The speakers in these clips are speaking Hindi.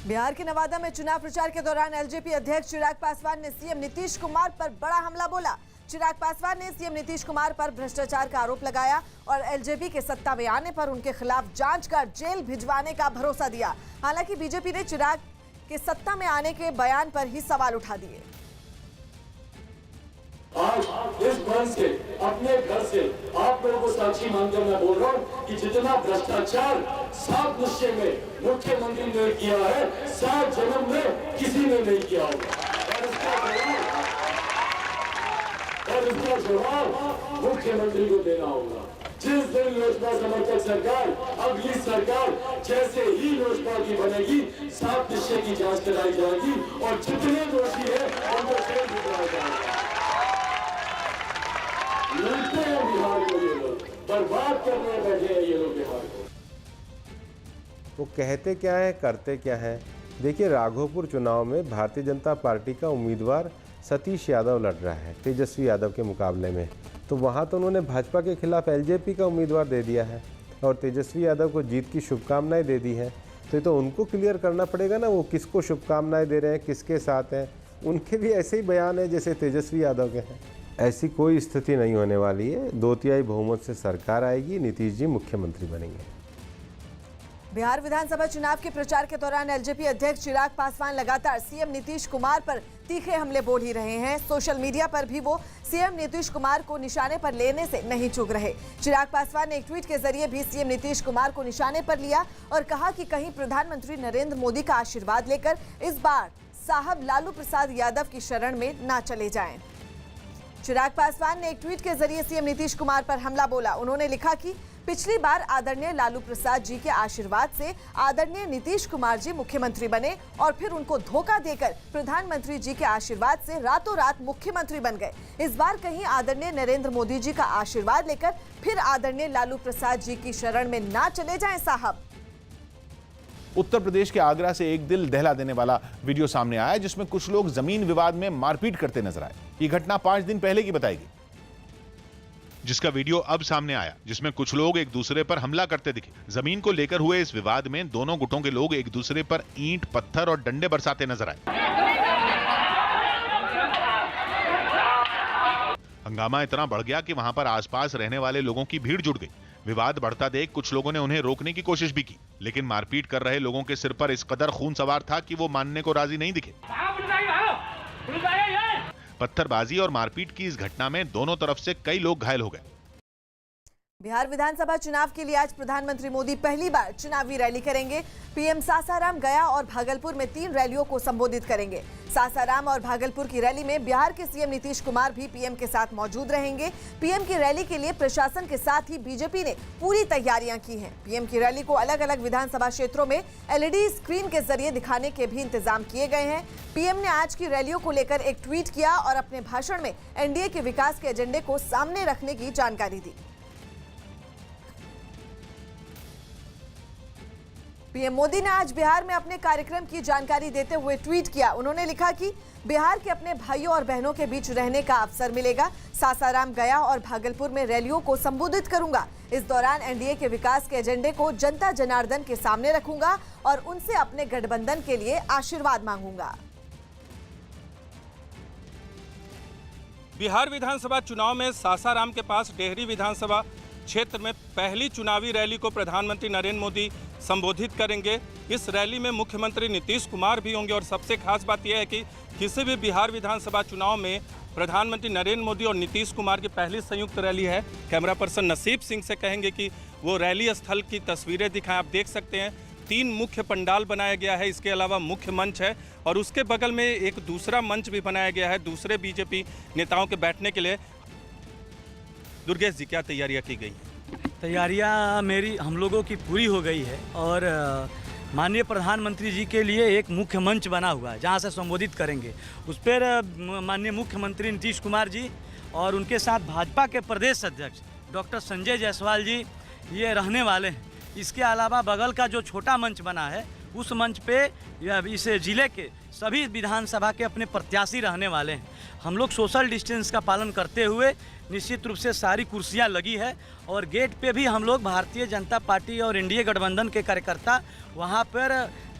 बिहार के नवादा में चुनाव प्रचार के दौरान एलजेपी अध्यक्ष चिराग पासवान ने सीएम नीतीश कुमार पर बड़ा हमला बोला। चिराग पासवान ने सीएम नीतीश कुमार पर भ्रष्टाचार का आरोप लगाया और एलजेपी के सत्ता में आने पर उनके खिलाफ जांच कर जेल भिजवाने का भरोसा दिया। हालांकि बीजेपी ने चिराग के सत्ता में आने के बयान पर ही सवाल उठा दिए। आज इस मंच से, अपने घर से आप लोगों को साक्षी मानकर मैं बोल रहा हूँ कि जितना भ्रष्टाचार 7 निश्चय में मुख्यमंत्री ने किया है, 7 जन्म में किसी ने नहीं किया होगा। और इसका जवाब मुख्यमंत्री को देना होगा। जिस दिन लोजपा समर्थक सरकार, अगली सरकार जैसे ही लोजपा की बनेगी, 7 निश्चय की जांच कराई जाएगी और जितने दोषी है उनको जेल भिजवाया जाएगा। लूटते हैं बिहार को ये लोग, बर्बाद करने बैठे हैं ये लोग बिहार को। वो कहते क्या है, करते क्या है। देखिए, राघोपुर चुनाव में भारतीय जनता पार्टी का उम्मीदवार सतीश यादव लड़ रहा है तेजस्वी यादव के मुकाबले में, तो वहाँ तो उन्होंने भाजपा के खिलाफ एलजेपी का उम्मीदवार दे दिया है और तेजस्वी यादव को जीत की शुभकामनाएं दे दी हैं। तो ये तो उनको क्लियर करना पड़ेगा ना, वो किसको शुभकामनाएं दे रहे हैं, किसके साथ हैं। उनके भी ऐसे ही बयान है जैसे तेजस्वी यादव के हैं। ऐसी कोई स्थिति नहीं होने वाली है। 2/3 बहुमत से सरकार आएगी, नीतीश जी मुख्यमंत्री बनेंगे। बिहार विधानसभा चुनाव के प्रचार के दौरान एलजेपी अध्यक्ष चिराग पासवान लगातार सीएम नीतीश कुमार पर तीखे हमले बोल ही रहे हैं। सोशल मीडिया पर भी वो सीएम नीतीश कुमार को निशाने पर लेने से नहीं चूक रहे। चिराग पासवान ने एक ट्वीट के जरिए भी सीएम नीतीश कुमार को निशाने पर लिया और कहा कि कहीं प्रधानमंत्री नरेंद्र मोदी का आशीर्वाद लेकर इस बार साहब लालू प्रसाद यादव की शरण में न चले जाएं। चिराग पासवान ने एक ट्वीट के जरिए सीएम नीतीश कुमार पर हमला बोला। उन्होंने लिखा कि पिछली बार आदरणीय लालू प्रसाद जी के आशीर्वाद से आदरणीय नीतीश कुमार जी मुख्यमंत्री बने और फिर उनको धोखा देकर प्रधानमंत्री जी के आशीर्वाद से रातों रात मुख्यमंत्री बन गए। इस बार कहीं आदरणीय नरेंद्र मोदी जी का आशीर्वाद लेकर फिर आदरणीय लालू प्रसाद जी की शरण में ना चले जाएं साहब। उत्तर प्रदेश के आगरा से एक दिल दहला देने वाला वीडियो सामने आया जिसमें कुछ लोग जमीन विवाद में मारपीट करते नजर आए। ये घटना 5 दिन पहले की बताई गई, जिसका वीडियो अब सामने आया, जिसमें कुछ लोग एक दूसरे पर हमला करते दिखे। जमीन को लेकर हुए इस विवाद में दोनों गुटों के लोग एक दूसरे पर ईंट, पत्थर और डंडे बरसाते नजर आए। हंगामा इतना बढ़ गया कि वहां पर आसपास रहने वाले लोगों की भीड़ जुट गई। विवाद बढ़ता देख कुछ लोगों ने उन्हें रोकने की कोशिश भी की, लेकिन मारपीट कर रहे लोगों के सिर पर इस कदर खून सवार था कि वो मानने को राजी नहीं दिखे। पत्थरबाजी और मारपीट की इस घटना में दोनों तरफ से कई लोग घायल हो गए। बिहार विधानसभा चुनाव के लिए आज प्रधानमंत्री मोदी पहली बार चुनावी रैली करेंगे। पीएम सासाराम, गया और भागलपुर में 3 रैलियों को संबोधित करेंगे। सासाराम और भागलपुर की रैली में बिहार के सीएम नीतीश कुमार भी पीएम के साथ मौजूद रहेंगे। पीएम की रैली के लिए प्रशासन के साथ ही बीजेपी ने पूरी तैयारियां की हैं। पीएम की रैली को अलग अलग विधानसभा क्षेत्रों में एलईडी स्क्रीन के जरिए दिखाने के भी इंतजाम किए गए हैं। पीएम ने आज की रैलियों को लेकर एक ट्वीट किया और अपने भाषण में एनडीए के विकास के एजेंडे को सामने रखने की जानकारी दी। पीएम मोदी ने आज बिहार में अपने कार्यक्रम की जानकारी देते हुए ट्वीट किया। उन्होंने लिखा कि बिहार के अपने भाइयों और बहनों के बीच रहने का अवसर मिलेगा। सासाराम, गया और भागलपुर में रैलियों को संबोधित करूंगा। इस दौरान एनडीए के विकास के एजेंडे को जनता जनार्दन के सामने रखूंगा और उनसे अपने गठबंधन के लिए आशीर्वाद मांगूंगा। बिहार विधानसभा चुनाव में सासाराम के पास डेहरी विधानसभा क्षेत्र में पहली चुनावी रैली को प्रधानमंत्री नरेंद्र मोदी संबोधित करेंगे। इस रैली में मुख्यमंत्री नीतीश कुमार भी होंगे और सबसे खास बात यह है कि किसी भी बिहार विधानसभा चुनाव में प्रधानमंत्री नरेंद्र मोदी और नीतीश कुमार की पहली संयुक्त रैली है। कैमरा पर्सन नसीब सिंह से कहेंगे कि वो रैली स्थल की तस्वीरें दिखाएं। आप देख सकते हैं 3 मुख्य पंडाल बनाया गया है, इसके अलावा मुख्य मंच है और उसके बगल में एक दूसरा मंच भी बनाया गया है दूसरे बीजेपी नेताओं के बैठने के लिए। दुर्गेश जी, क्या तैयारियां की गई? तैयारियां हम लोगों की पूरी हो गई है और माननीय प्रधानमंत्री जी के लिए एक मुख्य मंच बना हुआ है जहां से संबोधित करेंगे। उस पर माननीय मुख्यमंत्री नीतीश कुमार जी और उनके साथ भाजपा के प्रदेश अध्यक्ष डॉक्टर संजय जायसवाल जी ये रहने वाले हैं। इसके अलावा बगल का जो छोटा मंच बना है उस मंच पे इस जिले के सभी विधानसभा के अपने प्रत्याशी रहने वाले हैं। हम लोग सोशल डिस्टेंस का पालन करते हुए निश्चित रूप से सारी कुर्सियां लगी है और गेट पे भी हम लोग भारतीय जनता पार्टी और एनडीए गठबंधन के कार्यकर्ता वहां पर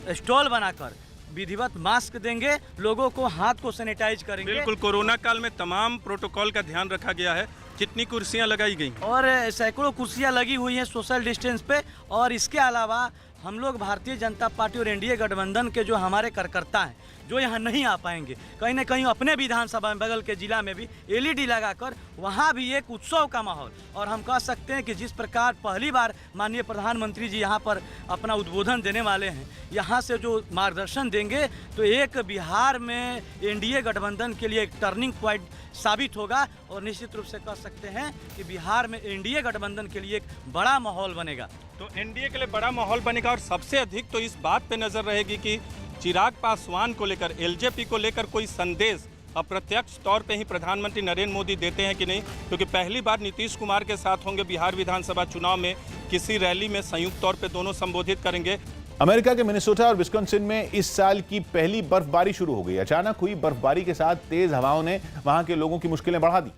स्टॉल बनाकर विधिवत मास्क देंगे, लोगों को हाथ को सैनिटाइज करेंगे। बिल्कुल, कोरोना काल में तमाम प्रोटोकॉल का ध्यान रखा गया है। कितनी कुर्सियां लगाई गई? और सैकड़ों कुर्सियां लगी हुई हैं सोशल डिस्टेंस पे। और इसके अलावा हम लोग भारतीय जनता पार्टी और एनडीए गठबंधन के जो हमारे कार्यकर्ता हैं, जो यहाँ नहीं आ पाएंगे, कहीं ना कहीं अपने विधानसभा में बगल के जिला में भी एलईडी लगाकर वहाँ भी एक उत्सव का माहौल। और हम कह सकते हैं कि जिस प्रकार पहली बार माननीय प्रधानमंत्री जी यहाँ पर अपना उद्बोधन देने वाले हैं, यहाँ से जो मार्गदर्शन देंगे, तो एक बिहार में एनडीए गठबंधन के लिए एक टर्निंग पॉइंट साबित होगा। और निश्चित रूप से कह सकते हैं कि बिहार में एनडीए गठबंधन के लिए एक बड़ा माहौल बनेगा। तो एनडीए के लिए बड़ा माहौल बनेगा। और सबसे अधिक तो इस बात पे नजर रहेगी कि चिराग पासवान को लेकर, एलजेपी को लेकर कोई संदेश अप्रत्यक्ष तौर पे ही प्रधानमंत्री नरेंद्र मोदी देते हैं कि नहीं, क्योंकि पहली बार नीतीश कुमार के साथ होंगे बिहार विधानसभा चुनाव में, किसी रैली में संयुक्त तौर पे दोनों संबोधित करेंगे। अमेरिका के मिनेसोटा और विस्कॉन्सिन में इस साल की पहली बर्फबारी शुरू हो गई। अचानक हुई बर्फबारी के साथ तेज हवाओं ने वहां के लोगों की मुश्किलें बढ़ा दी,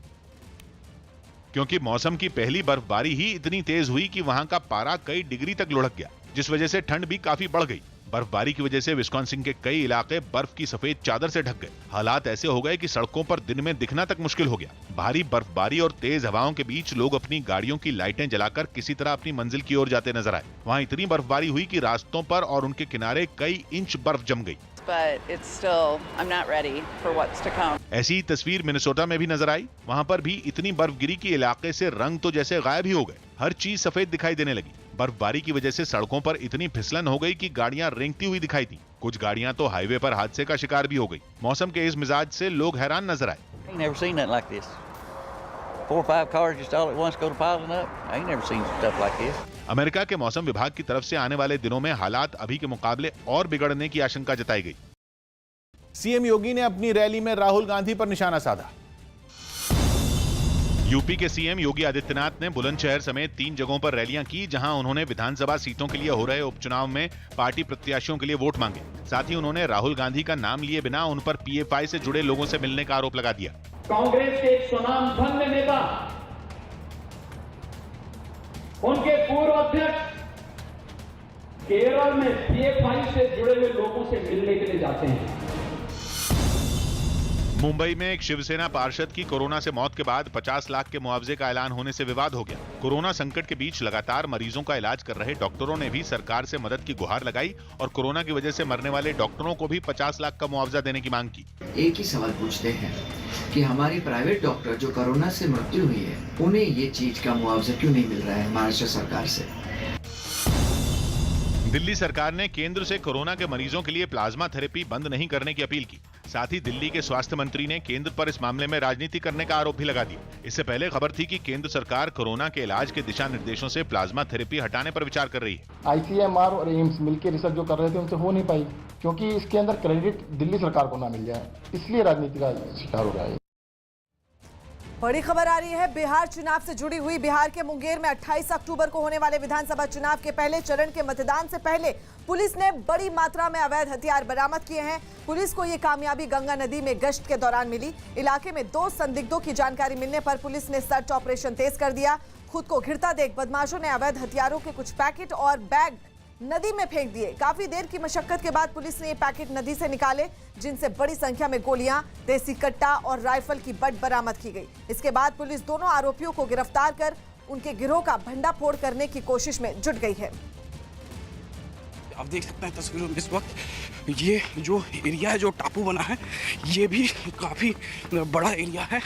क्योंकि मौसम की पहली बर्फबारी ही इतनी तेज हुई कि वहां का पारा कई डिग्री तक लुढ़क गया, जिस वजह से ठंड भी काफी बढ़ गई। बर्फबारी की वजह से विस्कॉन्सिन के कई इलाके बर्फ की सफेद चादर से ढक गए। हालात ऐसे हो गए कि सड़कों पर दिन में दिखना तक मुश्किल हो गया। भारी बर्फबारी और तेज हवाओं के बीच लोग अपनी गाड़ियों की लाइटें जलाकर किसी तरह अपनी मंजिल की ओर जाते नजर आए। वहाँ इतनी बर्फबारी हुई कि रास्तों पर और उनके किनारे कई इंच बर्फ जम गई। But it's still, I'm not ready for what's to come. ऐसी ही तस्वीर मिनेसोटा में भी नजर आई। वहां पर भी इतनी बर्फ गिरी कि इलाके से रंग तो जैसे गायब ही हो गए। हर चीज सफेद दिखाई देने लगी। बर्फबारी की वजह से सड़कों पर इतनी फिसलन हो गई कि गाड़ियां रेंगती हुई दिखाई दी। कुछ गाड़ियां तो हाईवे पर हादसे का शिकार भी हो गई। मौसम के इस मिजाज से लोग हैरान नजर आए। I ain't never seen nothing like this. 4 or 5 cars just all at once go to piling up. I ain't never seen stuff like this. America के मौसम विभाग की तरफ से आने वाले दिनों में हालात अभी के मुकाबले और बिगड़ने की आशंका जताई गई। सीएम योगी ने अपनी रैली में राहुल गांधी पर निशाना साधा। यूपी के सीएम योगी आदित्यनाथ ने बुलंदशहर समेत 3 जगहों पर रैलियां की, जहां उन्होंने विधानसभा सीटों के लिए हो रहे उपचुनाव में पार्टी प्रत्याशियों के लिए वोट मांगे। साथ ही उन्होंने राहुल गांधी का नाम लिए बिना उन पर पीएफआई से जुड़े लोगों से मिलने का आरोप लगा दिया। कांग्रेस के एक स्वनामधन्य नेता, उनके पूर्व अध्यक्ष केरल में पीएफआई से जुड़े हुए लोगों से मिलने के लिए जाते हैं। मुंबई में एक शिवसेना पार्षद की कोरोना से मौत के बाद 50 लाख के मुआवजे का ऐलान होने से विवाद हो गया। कोरोना संकट के बीच लगातार मरीजों का इलाज कर रहे डॉक्टरों ने भी सरकार से मदद की गुहार लगाई और कोरोना की वजह से मरने वाले डॉक्टरों को भी 50 लाख का मुआवजा देने की मांग की। एक ही सवाल पूछते हैं कि हमारे प्राइवेट डॉक्टर जो कोरोना से मृत्यु हुई है, उन्हें ये चीज का मुआवजा क्यों नहीं मिल रहा है महाराष्ट्र सरकार से? दिल्ली सरकार ने केंद्र से कोरोना के मरीजों के लिए प्लाज्मा थेरेपी बंद नहीं करने की अपील की। साथ ही दिल्ली के स्वास्थ्य मंत्री ने केंद्र पर इस मामले में राजनीति करने का आरोप भी लगा दिया। इससे पहले खबर थी कि केंद्र सरकार कोरोना के इलाज के दिशा निर्देशों से प्लाज्मा थेरेपी हटाने पर विचार कर रही है। आईसीएमआर और एम्स मिलकर रिसर्च जो कर रहे थे उनसे हो नहीं पाई, क्योंकि इसके अंदर क्रेडिट दिल्ली सरकार को ना मिल जाए, इसलिए राजनीति का शिकार हो रहा है। बड़ी खबर आ रही है बिहार चुनाव से जुड़ी हुई। बिहार के मुंगेर में 28 अक्टूबर को होने वाले विधानसभा चुनाव के पहले चरण के मतदान से पहले पुलिस ने बड़ी मात्रा में अवैध हथियार बरामद किए हैं। पुलिस को ये कामयाबी गंगा नदी में गश्त के दौरान मिली। इलाके में 2 संदिग्धों की जानकारी मिलने पर पुलिस ने सर्च ऑपरेशन तेज कर दिया। खुद को घिरता देख बदमाशों ने अवैध हथियारों के कुछ पैकेट और बैग नदी में फेंक दिए। काफी देर की मशक्कत के बाद पुलिस ने ये पैकेट नदी से निकाले, जिनसे बड़ी संख्या में गोलियां, देसी कट्टा और राइफल की बट बरामद की गई। इसके बाद पुलिस दोनों आरोपियों को गिरफ्तार कर उनके गिरोह का भंडाफोड़ करने की कोशिश में जुट गई है। आप देख सकते हैं तस्वीरों में इस वक्त ये जो एरिया है, जो टापू बना है, ये भी काफ़ी बड़ा एरिया है।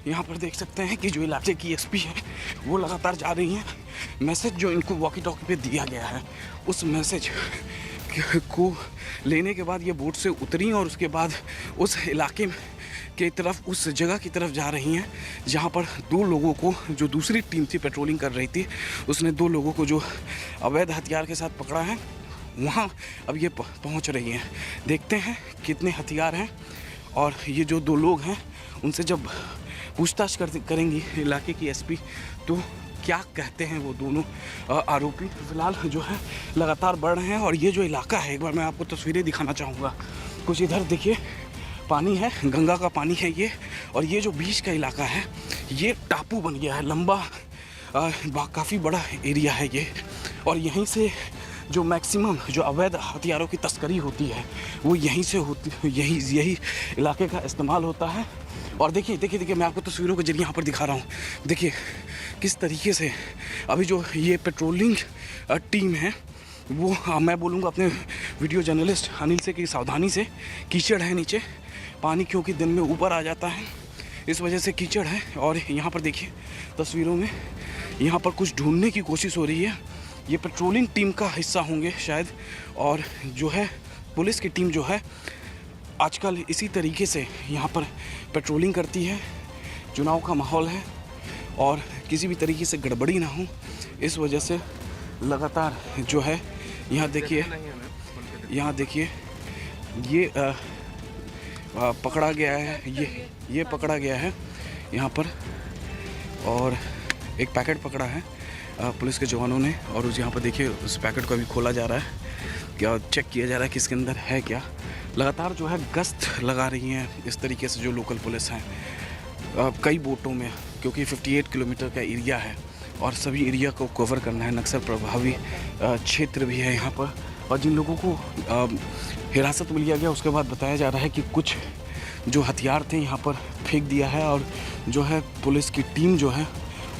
यहाँ पर देख सकते हैं कि जो इलाके की एसपी है वो लगातार जा रही हैं। मैसेज जो इनको वॉकी टॉकी पे दिया गया है, उस मैसेज को लेने के बाद ये बोट से उतरी और उसके बाद उस इलाके के तरफ, उस जगह की तरफ जा रही हैं जहाँ पर 2 लोगों को, जो दूसरी टीम थी पेट्रोलिंग कर रही थी, उसने 2 लोगों को जो अवैध हथियार के साथ पकड़ा है, वहाँ अब ये पहुँच रही हैं। देखते हैं कितने हथियार हैं और ये जो 2 लोग हैं उनसे जब पूछताछ करेंगी इलाके की एसपी, तो क्या कहते हैं वो दोनों आरोपी। फिलहाल जो है लगातार बढ़ रहे हैं और ये जो इलाका है, एक बार मैं आपको तस्वीरें दिखाना चाहूँगा। कुछ इधर देखिए पानी है, गंगा का पानी है ये, और ये जो बीच का इलाका है ये टापू बन गया है, लंबा काफ़ी बड़ा एरिया है ये, और यहीं से जो मैक्सिमम जो अवैध हथियारों की तस्करी होती है वो यहीं से होती, यही इलाके का इस्तेमाल होता है। और देखिए मैं आपको तस्वीरों के जरिए यहाँ पर दिखा रहा हूँ। देखिए किस तरीके से अभी जो ये पेट्रोलिंग टीम है वो मैं बोलूँगा अपने वीडियो जर्नलिस्ट अनिल से कि सावधानी से, कीचड़ है नीचे, पानी क्योंकि दिन में ऊपर आ जाता है, इस वजह से कीचड़ है। और यहाँ पर देखिए तस्वीरों में यहाँ पर कुछ ढूंढने की कोशिश हो रही है। ये पेट्रोलिंग टीम का हिस्सा होंगे शायद। और जो है पुलिस की टीम जो है आजकल इसी तरीके से यहाँ पर पेट्रोलिंग करती है। चुनाव का माहौल है और किसी भी तरीके से गड़बड़ी ना हो, इस वजह से लगातार जो है यहाँ देखिए ये पकड़ा गया है, ये पकड़ा गया है यहाँ पर। और एक पैकेट पकड़ा है पुलिस के जवानों ने, और उस यहाँ पर देखिए उस पैकेट को अभी खोला जा रहा है, क्या चेक किया जा रहा है कि इसके अंदर है क्या। लगातार जो है गश्त लगा रही हैं इस तरीके से जो लोकल पुलिस हैं कई बोटों में, क्योंकि 58 किलोमीटर का एरिया है और सभी एरिया को कवर करना है। नक्सल प्रभावी क्षेत्र भी है यहाँ पर। और जिन लोगों को हिरासत में लिया गया उसके बाद बताया जा रहा है कि कुछ जो हथियार थे यहाँ पर फेंक दिया है, और जो है पुलिस की टीम जो है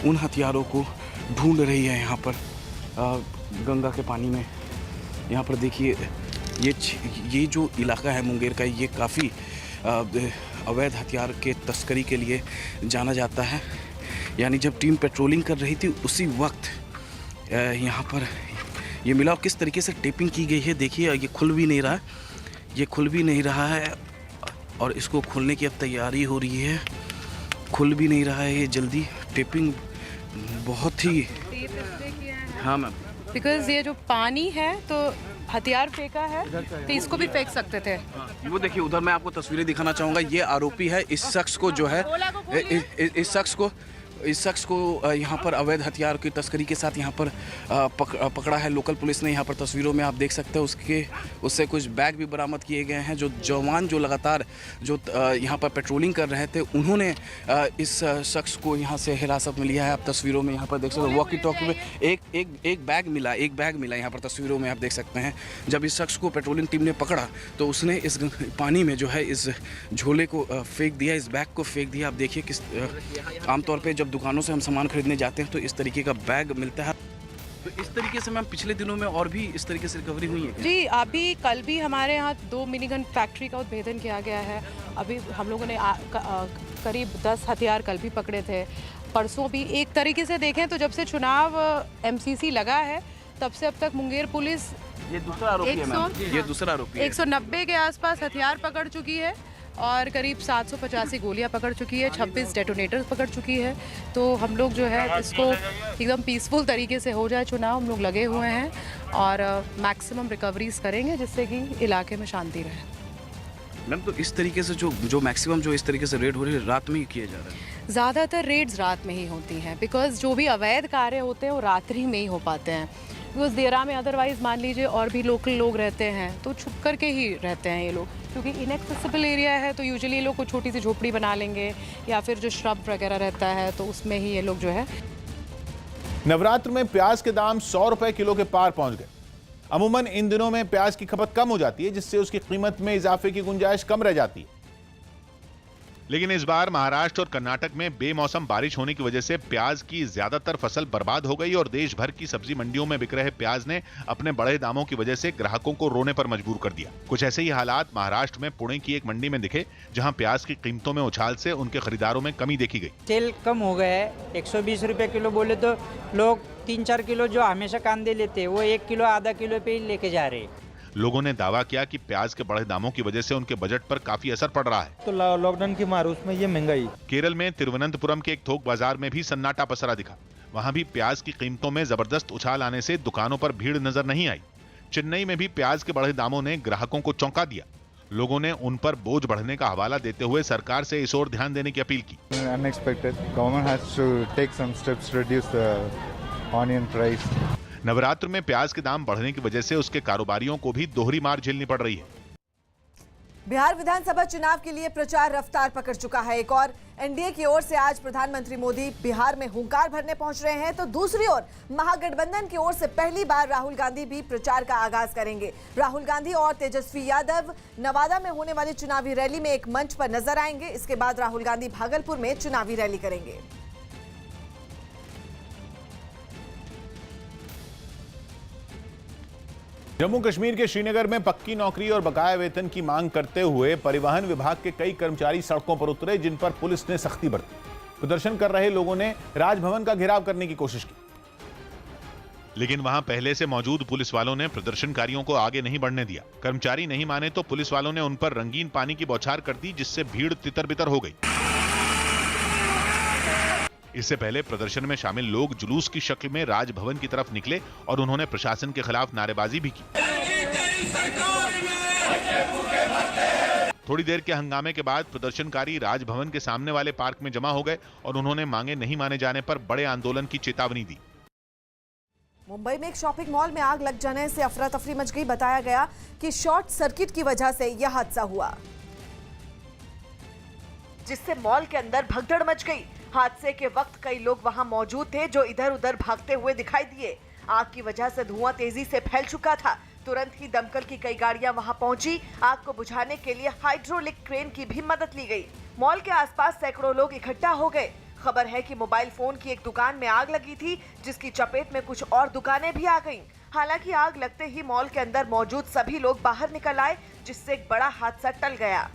उन हथियारों को ढूंढ रही है यहाँ पर गंगा के पानी में। यहाँ पर देखिए ये जो इलाका है मुंगेर का, ये काफ़ी अवैध हथियार के तस्करी के लिए जाना जाता है। यानी जब टीम पेट्रोलिंग कर रही थी उसी वक्त यहाँ पर ये मिला। किस तरीके से टेपिंग की गई है देखिए, ये खुल भी नहीं रहा है, और इसको खोलने की अब तैयारी हो रही है। खुल भी नहीं रहा है ये जल्दी, टेपिंग बहुत ही। हाँ मैम, बिकॉज ये जो पानी है तो हथियार फेंका है तो इसको भी फेंक सकते थे। वो देखिए उधर मैं आपको तस्वीरें दिखाना चाहूँगा। ये आरोपी है, इस शख्स को जो है इस शख्स को यहाँ पर अवैध हथियार की तस्करी के साथ यहाँ पर पकड़ा है लोकल पुलिस ने। यहाँ पर तस्वीरों में आप देख सकते हैं उससे कुछ बैग भी बरामद किए गए हैं। जो जवान जो लगातार जो यहाँ पर पेट्रोलिंग कर रहे थे उन्होंने इस शख्स को यहाँ से हिरासत में लिया है। आप तस्वीरों में यहाँ पर देख सकते हैं वॉकी टॉकी में एक बैग मिला यहाँ पर तस्वीरों में आप देख सकते हैं। जब इस शख्स को पेट्रोलिंग टीम ने पकड़ा तो उसने इस पानी में जो है इस झोले को फेंक दिया, इस बैग को फेंक दिया। आप देखिए किस आमतौर पर जब दुकानों से हम सामान खरीदने जाते हैं तो इस तरीके का बैग मिलता है। तो इस तरीके से मैम पिछले दिनों में और भी इस तरीके से रिकवरी हुई है जी। अभी कल भी हमारे यहाँ 2 मिनीगन फैक्ट्री का उद्भेदन किया गया है। अभी हम लोगों ने करीब 10 हथियार कल भी पकड़े थे। परसों भी एक तरीके से देखें तो जब से चुनाव MCC लगा है तब से अब तक मुंगेर पुलिस ये दूसरा आरोपी है मैम, ये दूसरा आरोपी है। 190 के आसपास हथियार पकड़ चुकी है और करीब 785 गोलियां पकड़ चुकी है, 26 डेटोनेटर्स पकड़ चुकी है। तो हम लोग जो है इसको एकदम पीसफुल तरीके से हो जाए चुनाव, हम लोग लगे हुए हैं और मैक्सिमम रिकवरीज करेंगे जिससे कि इलाके में शांति रहे। मैम तो इस तरीके से जो मैक्सिमम जो इस तरीके से रेड हो रही है रात में ही किया जा रहा है? ज़्यादातर रेड्स रात में ही होती हैं, बिकॉज जो भी अवैध कार्य होते हैं वो रात्रि में ही हो पाते हैं। बिकॉज देरा में अदरवाइज़ मान लीजिए और भी लोकल लोग रहते हैं तो छुप कर के ही रहते हैं ये लोग, क्योंकि इनएक्सेसिबल एरिया है तो यूजुअली ये लोग कोई छोटी सी झोपड़ी बना लेंगे या फिर जो श्रब वगैरह रहता है तो उसमें ही ये लोग जो है। नवरात्र में प्याज के दाम 100 रुपए किलो के पार पहुंच गए। अमूमन इन दिनों में प्याज की खपत कम हो जाती है जिससे उसकी कीमत में इजाफे की गुंजाइश कम रह जाती है। लेकिन इस बार महाराष्ट्र और कर्नाटक में बेमौसम बारिश होने की वजह से प्याज की ज्यादातर फसल बर्बाद हो गई और देश भर की सब्जी मंडियों में बिक रहे प्याज ने अपने बड़े दामों की वजह से ग्राहकों को रोने पर मजबूर कर दिया। कुछ ऐसे ही हालात महाराष्ट्र में पुणे की एक मंडी में दिखे, जहां प्याज की कीमतों में उछाल से उनके खरीदारों में कमी देखी गई। सेल कम हो गया है, 120 रुपए किलो बोले तो लोग 3-4 किलो जो हमेशा कांदे लेते हैं वो 1 किलो आधा किलो पे ही लेके जा रहे हैं। लोगों ने दावा किया कि प्याज के बढ़े दामों की वजह से उनके बजट पर काफी असर पड़ रहा है। तो लॉकडाउन की मार उसमें ये महंगाई। केरल में तिरुवनंतपुरम के एक थोक बाजार में भी सन्नाटा पसरा दिखा। वहां भी प्याज की कीमतों में जबरदस्त उछाल आने से दुकानों पर भीड़ नजर नहीं आई। चेन्नई में भी प्याज के बढ़े दामों ने ग्राहकों को चौंका दिया। लोगों ने उन पर बोझ बढ़ने का हवाला देते हुए सरकार से इस ओर ध्यान देने की अपील की। Unexpected. Government has to take some steps to reduce the onion price. Navratra में प्याज के दाम बढ़ने की वजह से उसके कारोबारियों को भी दोहरी मार झेलनी पड़ रही है। बिहार विधानसभा चुनाव के लिए प्रचार रफ्तार पकड़ चुका है। एक और एनडीए की ओर से आज प्रधानमंत्री मोदी बिहार में हुंकार भरने पहुंच रहे हैं, तो दूसरी ओर महागठबंधन की ओर से पहली बार राहुल गांधी भी प्रचार का आगाज करेंगे। राहुल गांधी और तेजस्वी यादव नवादा में होने वाली चुनावी रैली में एक मंच पर नजर आएंगे। इसके बाद राहुल गांधी भागलपुर में चुनावी रैली करेंगे। जम्मू कश्मीर के श्रीनगर में पक्की नौकरी और बकाया वेतन की मांग करते हुए परिवहन विभाग के कई कर्मचारी सड़कों पर उतरे, जिन पर पुलिस ने सख्ती बरती। प्रदर्शन कर रहे लोगों ने राजभवन का घेराव करने की कोशिश की, लेकिन वहां पहले से मौजूद पुलिस वालों ने प्रदर्शनकारियों को आगे नहीं बढ़ने दिया। कर्मचारी नहीं माने तो पुलिस वालों ने उन पर रंगीन पानी की बौछार कर दी, जिससे भीड़ तितर-बितर हो गई। इससे पहले प्रदर्शन में शामिल लोग जुलूस की शक्ल में राजभवन की तरफ निकले और उन्होंने प्रशासन के खिलाफ नारेबाजी भी की। थोड़ी देर के हंगामे के बाद प्रदर्शनकारी राजभवन के सामने वाले पार्क में जमा हो गए और उन्होंने मांगे नहीं माने जाने पर बड़े आंदोलन की चेतावनी दी। मुंबई में एक शॉपिंग मॉल में आग लग जाने से अफरा तफरी मच गई। बताया गया कि शॉर्ट सर्किट की वजह से यह हादसा हुआ, जिससे मॉल के अंदर भगदड़ मच गई। हादसे के वक्त कई लोग वहां मौजूद थे जो इधर उधर भागते हुए दिखाई दिए। आग की वजह से धुआं तेजी से फैल चुका था। तुरंत ही दमकल की कई गाड़ियां वहां पहुंची। आग को बुझाने के लिए हाइड्रोलिक क्रेन की भी मदद ली गई। मॉल के आसपास सैकड़ों लोग इकट्ठा हो गए। खबर है कि मोबाइल फोन की एक दुकान में आग लगी थी, जिसकी चपेट में कुछ और दुकानें भी आ गईं। हालांकि आग लगते ही मॉल के अंदर मौजूद सभी लोग बाहर निकल आए, जिससे एक बड़ा हादसा टल गया।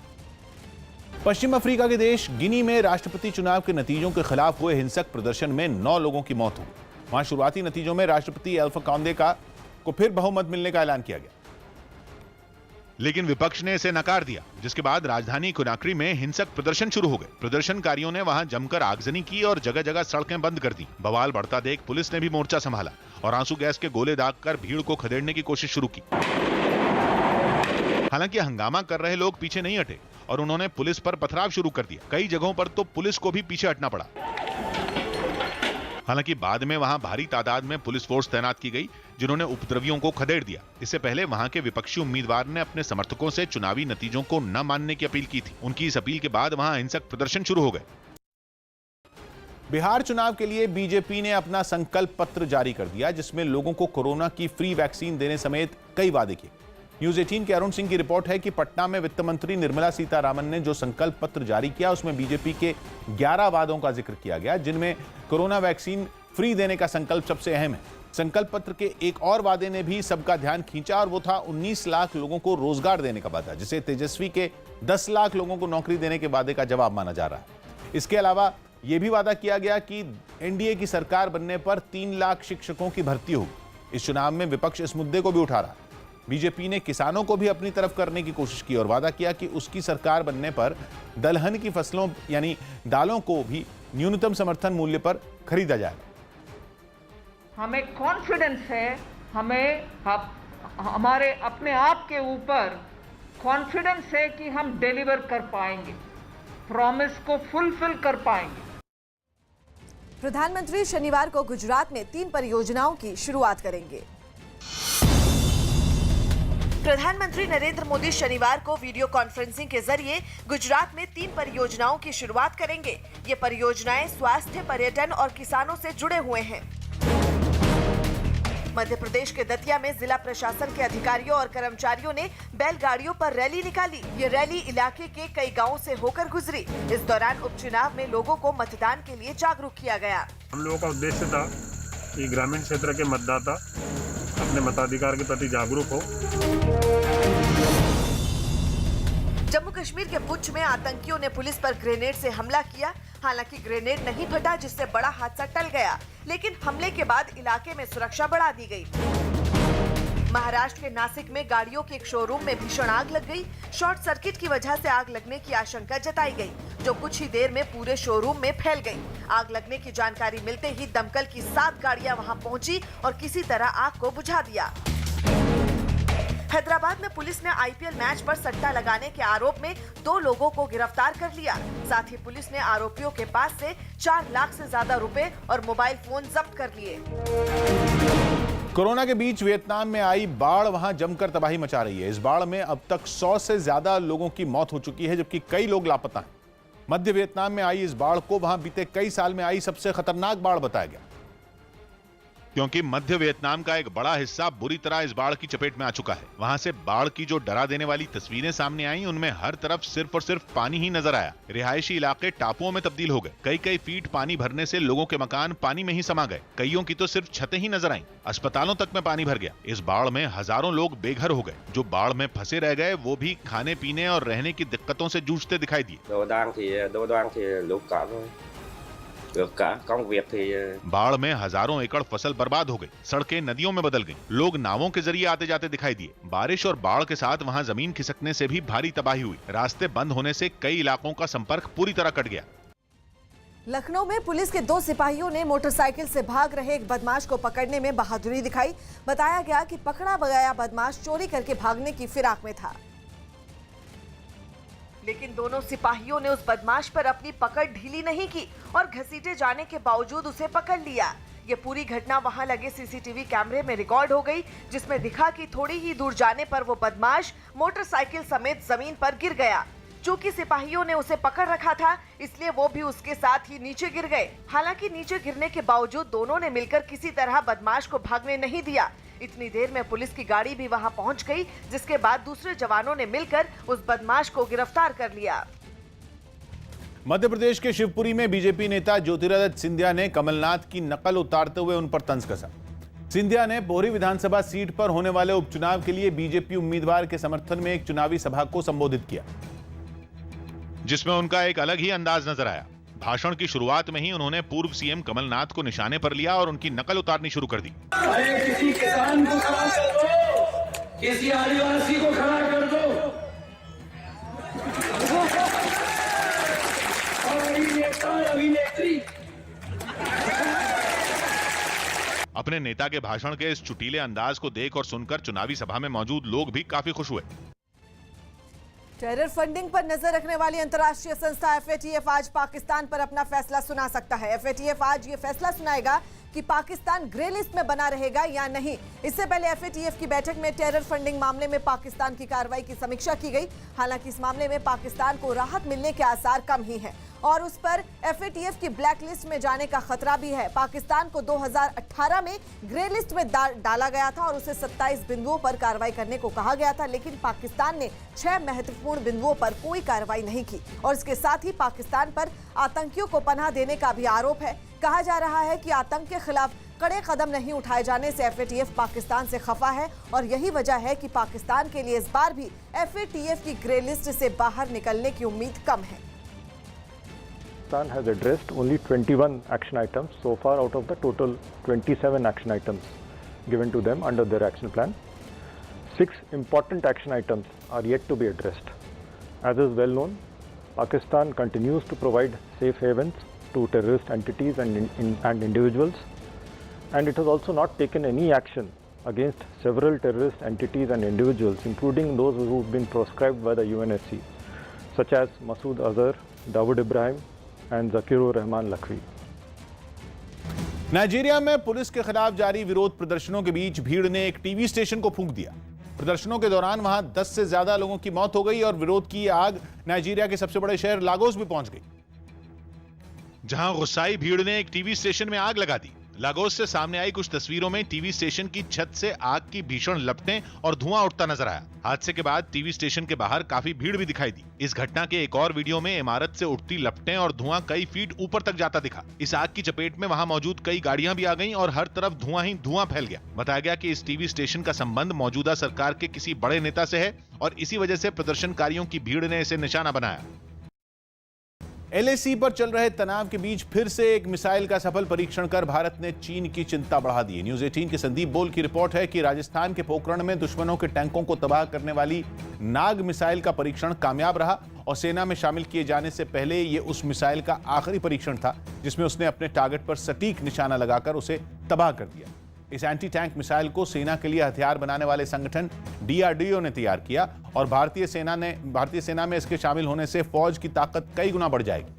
पश्चिम अफ्रीका के देश गिनी में राष्ट्रपति चुनाव के नतीजों के खिलाफ हुए हिंसक प्रदर्शन में 9 लोगों की मौत हुई। वहां शुरुआती नतीजों में राष्ट्रपति अल्फा कॉन्डे को फिर बहुमत मिलने का ऐलान किया गया, लेकिन विपक्ष ने इसे नकार दिया, जिसके बाद राजधानी कोनाक्री में हिंसक प्रदर्शन शुरू हो गए। प्रदर्शनकारियों ने वहां जमकर आगजनी की और जगह जगह सड़कें बंद कर दी। बवाल बढ़ता देख पुलिस ने भी मोर्चा संभाला और आंसू गैस के गोले दागकर भीड़ को खदेड़ने की कोशिश शुरू की। हालांकि हंगामा कर रहे लोग पीछे नहीं हटे और उन्होंने पुलिस पर पथराव शुरू कर दिया। कई जगहों पर तो पुलिस को भी पीछे हटना पड़ा। हालांकि बाद में वहां भारी तादाद में पुलिस फोर्स तैनात की गई, जिन्होंने उपद्रवियों को खदेड़ दिया। इससे पहले वहां के विपक्षी उम्मीदवार ने अपने समर्थकों से चुनावी नतीजों को न मानने की अपील की थी। उनकी इस अपील के बाद वहां हिंसक प्रदर्शन शुरू हो गए। बिहार चुनाव के लिए बीजेपी ने अपना संकल्प पत्र जारी कर दिया, जिसमें लोगों को कोरोना की फ्री वैक्सीन देने समेत कई वादे किए। न्यूज 18 के अरुण सिंह की रिपोर्ट है कि पटना में वित्त मंत्री निर्मला सीतारामन ने जो संकल्प पत्र जारी किया, उसमें बीजेपी के 11 वादों का जिक्र किया गया, जिनमें कोरोना वैक्सीन फ्री देने का संकल्प सबसे अहम है। संकल्प पत्र के एक और वादे ने भी सबका ध्यान खींचा और वो था 19 लाख लोगों को रोजगार देने का वादा, जिसे तेजस्वी के 10 लाख लोगों को नौकरी देने के वादे का जवाब माना जा रहा है। इसके अलावा यह भी वादा किया गया कि एनडीए की सरकार बनने पर 3 लाख शिक्षकों की भर्ती होगी। इस चुनाव में विपक्ष इस मुद्दे को भी उठा रहा है। बीजेपी ने किसानों को भी अपनी तरफ करने की कोशिश की और वादा किया कि उसकी सरकार बनने पर दलहन की फसलों यानी दालों को भी न्यूनतम समर्थन मूल्य पर खरीदा जाएगा। हमें कॉन्फिडेंस है, हमें हमारे अपने आप के ऊपर कॉन्फिडेंस है कि हम डिलीवर कर पाएंगे, प्रॉमिस को फुलफिल कर पाएंगे। प्रधानमंत्री शनिवार को गुजरात में 3 परियोजनाओं की शुरुआत करेंगे। प्रधानमंत्री नरेंद्र मोदी शनिवार को वीडियो कॉन्फ्रेंसिंग के जरिए गुजरात में 3 परियोजनाओं की शुरुआत करेंगे। ये परियोजनाएं स्वास्थ्य, पर्यटन और किसानों से जुड़े हुए हैं। मध्य प्रदेश के दतिया में जिला प्रशासन के अधिकारियों और कर्मचारियों ने बैलगाड़ियों पर रैली निकाली। ये रैली इलाके के कई गांवों से होकर गुजरी। इस दौरान उपचुनाव में लोगों को मतदान के लिए जागरूक किया गया। हम लोगों का उद्देश्य था कि ग्रामीण क्षेत्र के मतदाता अपने मताधिकार के प्रति जागरूक हो। जम्मू कश्मीर के पुंछ में आतंकियों ने पुलिस पर ग्रेनेड से हमला किया। हालांकि ग्रेनेड नहीं फटा, जिससे बड़ा हादसा टल गया, लेकिन हमले के बाद इलाके में सुरक्षा बढ़ा दी गई। महाराष्ट्र के नासिक में गाड़ियों के एक शोरूम में भीषण आग लग गई। शॉर्ट सर्किट की वजह से आग लगने की आशंका जताई गई, जो कुछ ही देर में पूरे शोरूम में फैल गई। आग लगने की जानकारी मिलते ही दमकल की 7 गाड़ियां वहां पहुंची और किसी तरह आग को बुझा दिया। हैदराबाद में पुलिस ने आईपीएल मैच पर सट्टा लगाने के आरोप में 2 लोगों को गिरफ्तार कर लिया। साथ ही पुलिस ने आरोपियों के पास से 4 लाख से ज्यादा रुपए और मोबाइल फोन जब्त कर लिए। कोरोना के बीच वियतनाम में आई बाढ़ वहां जमकर तबाही मचा रही है। इस बाढ़ में अब तक 100 से ज्यादा लोगों की मौत हो चुकी है, जबकि कई लोग लापता हैं। मध्य वियतनाम में आई इस बाढ़ को वहां बीते कई साल में आई सबसे खतरनाक बाढ़ बताया गया, क्योंकि मध्य वियतनाम का एक बड़ा हिस्सा बुरी तरह इस बाढ़ की चपेट में आ चुका है। वहां से बाढ़ की जो डरा देने वाली तस्वीरें सामने आई, उनमें हर तरफ सिर्फ और सिर्फ पानी ही नजर आया। रिहायशी इलाके टापुओं में तब्दील हो गए। कई कई फीट पानी भरने से लोगों के मकान पानी में ही समा गए। कईयों की तो सिर्फ छतें ही नजर आईं। अस्पतालों तक में पानी भर गया। इस बाढ़ में हजारों लोग बेघर हो गए। जो बाढ़ में फंसे रह गए वो भी खाने पीने और रहने की दिक्कतों से जूझते दिखाई दिए। बाढ़ में हजारों एकड़ फसल बर्बाद हो गई। सड़कें नदियों में बदल गईं। लोग नावों के जरिए आते जाते दिखाई दिए। बारिश और बाढ़ के साथ वहां जमीन खिसकने से भी भारी तबाही हुई। रास्ते बंद होने से कई इलाकों का संपर्क पूरी तरह कट गया। लखनऊ में पुलिस के 2 सिपाहियों ने मोटरसाइकिल से भाग रहे एक बदमाश को पकड़ने में बहादुरी दिखाई। बताया गया कि पकड़ा गया बदमाश चोरी करके भागने की फिराक में था, लेकिन दोनों सिपाहियों ने उस बदमाश पर अपनी पकड़ ढीली नहीं की और घसीटे जाने के बावजूद उसे पकड़ लिया। ये पूरी घटना वहां लगे सीसीटीवी कैमरे में रिकॉर्ड हो गई, जिसमें दिखा कि थोड़ी ही दूर जाने पर वो बदमाश मोटरसाइकिल समेत जमीन पर गिर गया। चूंकि सिपाहियों ने उसे पकड़ रखा था, इसलिए वो भी उसके साथ ही नीचे गिर गए। हालांकि नीचे गिरने के बावजूद दोनों ने मिलकर किसी तरह बदमाश को भागने नहीं दिया। इतनी देर में पुलिस की गाड़ी भी वहां पहुंच गई, जिसके बाद दूसरे जवानों ने मिलकर उस बदमाश को गिरफ्तार कर लिया। मध्य प्रदेश के शिवपुरी में बीजेपी नेता ज्योतिरादित्य सिंधिया ने कमलनाथ की नकल उतारते हुए उन पर तंज कसा। सिंधिया ने पोहरी विधानसभा सीट पर होने वाले उपचुनाव के लिए बीजेपी उम्मीदवार के समर्थन में एक चुनावी सभा को संबोधित किया, जिसमें उनका एक अलग ही अंदाज नजर आया। भाषण की शुरुआत में ही उन्होंने पूर्व सीएम कमलनाथ को निशाने पर लिया और उनकी नकल उतारनी शुरू कर दी। किसी किसान को खड़ा कर दो, किसी आदिवासी को खड़ा कर दो, और अभिनेत्री। अपने नेता के भाषण के इस चुटीले अंदाज को देख और सुनकर चुनावी सभा में मौजूद लोग भी काफी खुश हुए। टेरर फंडिंग पर नजर रखने वाली अंतर्राष्ट्रीय संस्था FATF आज पाकिस्तान पर अपना फैसला सुना सकता है। FATF आज ये फैसला सुनाएगा कि पाकिस्तान ग्रे लिस्ट में बना रहेगा या नहीं। इससे पहले FATF की बैठक में टेरर फंडिंग मामले में पाकिस्तान की कार्रवाई की समीक्षा की गई। हालांकि इस मामले में पाकिस्तान को राहत मिलने के आसार कम ही हैं और उस पर FATF की ब्लैक लिस्ट में जाने का खतरा भी है। पाकिस्तान को 2018 में ग्रे लिस्ट में डाला गया था और उसे 27 बिंदुओं पर कार्रवाई करने को कहा गया था, लेकिन पाकिस्तान ने 6 महत्वपूर्ण बिंदुओं पर कोई कार्रवाई नहीं की और इसके साथ ही पाकिस्तान पर आतंकियों को पनाह देने का भी आरोप है। कहा जा रहा है कि आतंक के खिलाफ कड़े कदम नहीं उठाए जाने से FATF पाकिस्तान से खफा है और यही वजह है कि पाकिस्तान के लिए इस बार भी FATF की ग्रे लिस्ट से बाहर निकलने की उम्मीद कम है। Pakistan has addressed only 21 action items so far out of the total 27 action items given to them under their action plan. 6 important action items are yet to be addressed. As is well known, Pakistan continues to provide safe havens to terrorist entities and individuals, and it has also not taken any action against several terrorist entities and individuals, including those who have been proscribed by the UNSC, such as Masood Azhar, Dawood Ibrahim and Zakirur Rahman Lakhvi. Nigeria में पुलिस के खिलाफ जारी विरोध प्रदर्शनों के बीच भीड़ ने एक टीवी स्टेशन को फूंक दिया। प्रदर्शनों के दौरान वहां 10 से ज्यादा लोगों की मौत हो गई और विरोध की आग नाइजीरिया के सबसे बड़े शहर लागोस भी पहुंच गई, जहां गुस्साई भीड़ ने एक टीवी स्टेशन में आग लगा दी। लागोस से सामने आई कुछ तस्वीरों में टीवी स्टेशन की छत से आग की भीषण लपटें और धुआं उठता नजर आया। हादसे के बाद टीवी स्टेशन के बाहर काफी भीड़ भी दिखाई दी। इस घटना के एक और वीडियो में इमारत से उठती लपटें और धुआं कई फीट ऊपर तक जाता दिखा। इस आग की चपेट में वहां मौजूद कई गाड़ियां भी आ गईं और हर तरफ धुआं ही धुआं फैल गया। बताया गया कि इस टीवी स्टेशन का संबंध मौजूदा सरकार के किसी बड़े नेता से है और इसी वजह से प्रदर्शनकारियों की भीड़ ने इसे निशाना बनाया। LAC पर चल रहे तनाव के बीच फिर से एक मिसाइल का सफल परीक्षण कर भारत ने चीन की चिंता बढ़ा दी। न्यूज़ 18 के संदीप बोल की रिपोर्ट है कि राजस्थान के पोखरण में दुश्मनों के टैंकों को तबाह करने वाली नाग मिसाइल का परीक्षण कामयाब रहा और सेना में शामिल किए जाने से पहले ये उस मिसाइल का आखिरी परीक्षण था जिसमें उसने अपने टारगेट पर सटीक निशाना लगाकर उसे तबाह कर दिया। इस एंटी टैंक मिसाइल को सेना के लिए हथियार बनाने वाले संगठन DRDO ने तैयार किया और भारतीय सेना में इसके शामिल होने से फौज की ताकत कई गुना बढ़ जाएगी।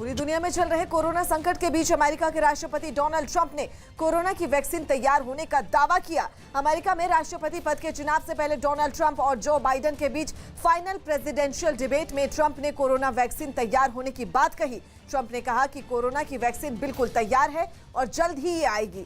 पूरी दुनिया में चल रहे कोरोना संकट के बीच अमेरिका के राष्ट्रपति डोनाल्ड ट्रंप ने कोरोना की वैक्सीन तैयार होने का दावा किया। अमेरिका में राष्ट्रपति पद के चुनाव से पहले डोनाल्ड ट्रंप और जो बाइडेन के बीच फाइनल प्रेसिडेंशियल डिबेट में ट्रंप ने कोरोना वैक्सीन तैयार होने की बात कही। ट्रंप ने कहा कि कोरोना की वैक्सीन बिल्कुल तैयार है और जल्द ही ये आएगी।